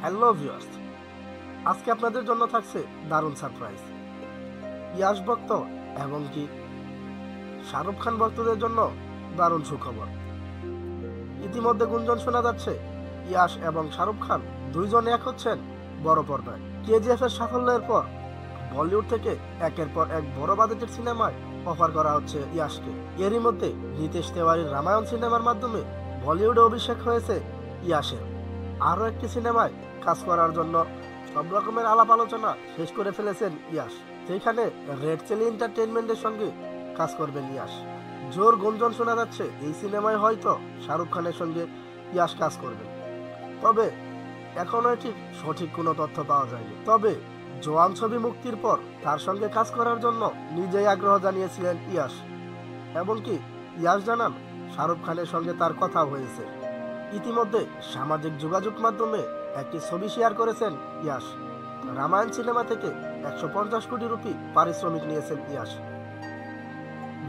Hello viewers, আজকে আপনাদের জন্য থাকছে দারুণ সারপ্রাইজ। ইয়াশ ভক্ত এবং কি শাহরুখ খান ভক্তদের জন্য দারুণ সুখবর। ইতিমধ্যে গুঞ্জন শোনা যাচ্ছে ইয়াশ এবং শাহরুখ খান দুইজন এক হচ্ছেন বড় পর্দায়। কেজিএফ এর সাফল্যের পর বলিউড থেকে একের পর এক বড় বাজেটের সিনেমায় অফার করা হচ্ছে ইয়াশকে। এরই মধ্যে নীতিশ তেওয়ারির রামায়ণ সিনেমার মাধ্যমে বলিউডে অভিষেক হয়েছে ইয়াশের। আরও একটি সিনেমায় কাজ করার জন্য সব রকমের আলাপ আলোচনা শেষ করে ফেলেছেন ইয়াশ, যেখানে রেড চিলি এন্টারটেইনমেন্টের সঙ্গে কাজ করবেন ইয়াশ। জোর গুঞ্জন শোনা যাচ্ছে এই সিনেমায় হয়তো শাহরুখ খানের সঙ্গে ইয়াশ কাজ করবেন, তবে এখনো এটি সঠিক কোনো তথ্য পাওয়া যায়নি। তবে জওয়ান ছবি মুক্তির পর তার সঙ্গে কাজ করার জন্য নিজেই আগ্রহ জানিয়েছিলেন ইয়াশ, এবং কি ইয়াশ জানান শাহরুখ খানের সঙ্গে তার কথা হয়েছে। ইতিমধ্যে সামাজিক যোগাযোগ মাধ্যমে একটি ছবি শেয়ার করেছেন ইয়াশ। রামায়ণ সিনেমা থেকে 150 কোটি রুপি পারিশ্রমিক নিয়েছেন ইয়াশ।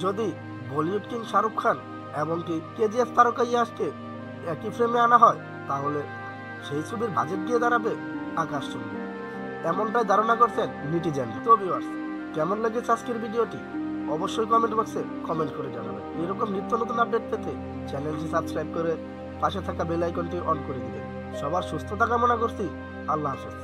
যদি বলিউড কিং শাহরুখ খান এবং কি কেজিএফ তারকা ইয়াশকে একই ফ্রেমে আনা হয়, তাহলে সেই ছবির বাজেট দিয়ে দাঁড়াবে আকাশচুম্বী, এমনটাই ধারণা করছেন নেটিজেন। তো ভিউয়ার্স, কেমন লেগেছে আজকের ভিডিওটি অবশ্যই কমেন্ট বক্সে কমেন্ট করে জানাবেন। এরকম নিত্য নতুন আপডেট পেতে চ্যানেলটি সাবস্ক্রাইব করে পাশে থাকা বেল আইকনটি অন করে দিবেন। সবার সুস্থতা কামনা করছি। আল্লাহ হাফেজ।